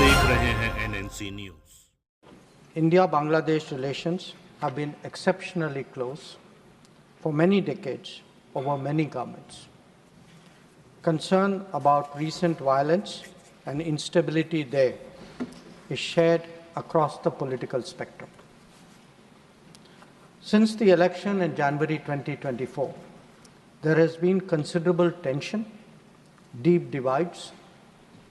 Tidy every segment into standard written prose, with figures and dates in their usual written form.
देख रहे हैं NNC news. India-Bangladesh relations have been exceptionally close for many decades over many governments. Concern about recent violence and instability there is shared across the political spectrum. Since the election in January 2024, there has been considerable tension, deep divides,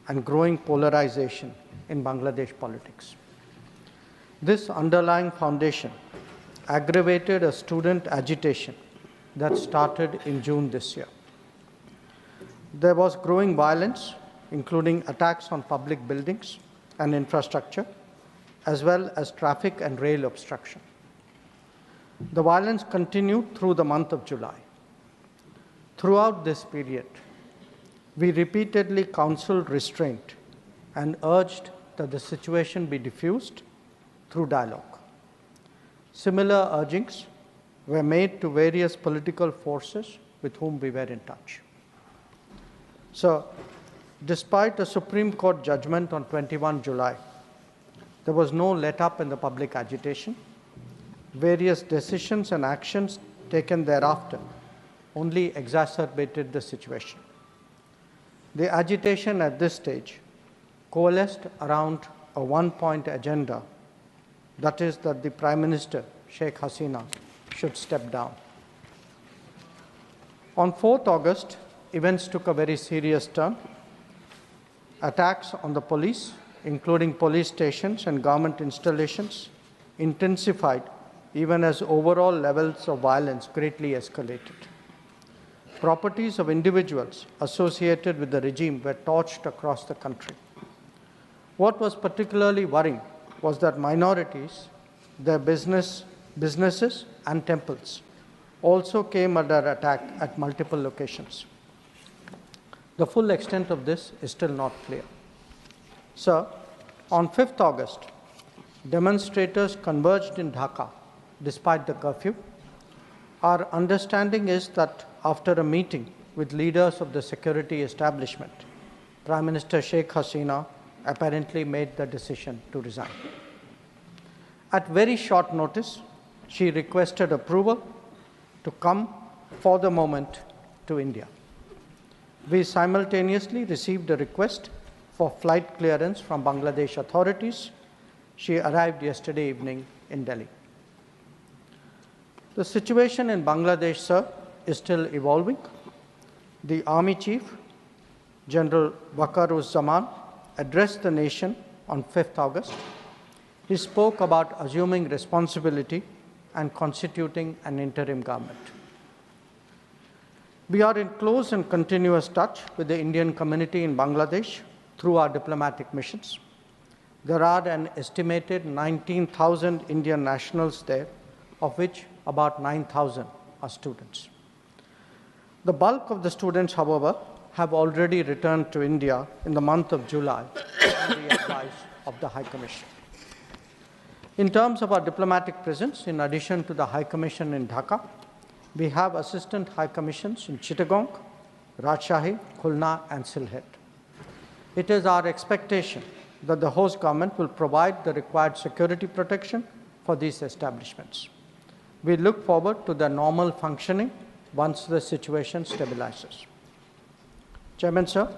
and growing polarization in Bangladesh politics. This underlying foundation aggravated a student agitation that started in June this year. There was growing violence, including attacks on public buildings and infrastructure, as well as traffic and rail obstruction. The violence continued through the month of July. Throughout this period, we repeatedly counseled restraint and urged that the situation be diffused through dialogue. Similar urgings were made to various political forces with whom we were in touch. So, despite a Supreme Court judgment on 21 July, there was no let-up in the public agitation. Various decisions and actions taken thereafter only exacerbated the situation. The agitation at this stage coalesced around a one-point agenda, that is that the Prime Minister, Sheikh Hasina, should step down. On 4th August, events took a very serious turn. Attacks on the police, including police stations and government installations, intensified even as overall levels of violence greatly escalated. Properties of individuals associated with the regime were torched across the country. What was particularly worrying was that minorities, their businesses and temples also came under attack at multiple locations. The full extent of this is still not clear. So, on 5th August, demonstrators converged in Dhaka despite the curfew. Our understanding is that after a meeting with leaders of the security establishment, Prime Minister Sheikh Hasina apparently made the decision to resign. At very short notice, she requested approval to come for the moment to India. We simultaneously received a request for flight clearance from Bangladesh authorities. She arrived yesterday evening in Delhi. The situation in Bangladesh, sir, is still evolving. The Army Chief, General Waqar-uz-Zaman, addressed the nation on 5th August. He spoke about assuming responsibility and constituting an interim government. We are in close and continuous touch with the Indian community in Bangladesh through our diplomatic missions. There are an estimated 19,000 Indian nationals there, of which about 9,000 are students. The bulk of the students, however, have already returned to India in the month of July on the advice of the High Commission. In terms of our diplomatic presence, in addition to the High Commission in Dhaka, we have assistant High Commissions in Chittagong, Rajshahi, Khulna, and Sylhet. It is our expectation that the host government will provide the required security protection for these establishments. We look forward to their normal functioning once the situation stabilizes. Chairman, sir,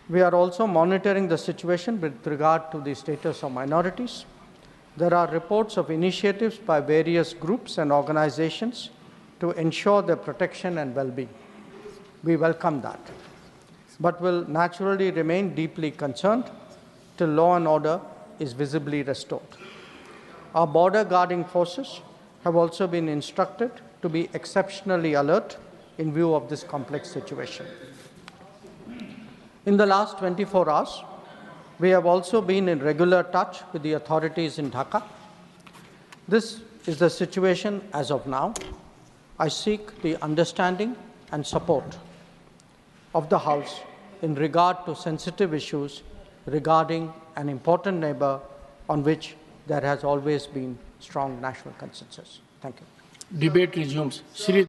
we are also monitoring the situation with regard to the status of minorities. There are reports of initiatives by various groups and organizations to ensure their protection and well-being. We welcome that, but will naturally remain deeply concerned till law and order is visibly restored. Our border guarding forces have also been instructed to be exceptionally alert in view of this complex situation. In the last 24 hours, we have also been in regular touch with the authorities in Dhaka. This is the situation as of now. I seek the understanding and support of the House in regard to sensitive issues regarding an important neighbor on which there has always been strong national consensus. Thank you. Debate resumes.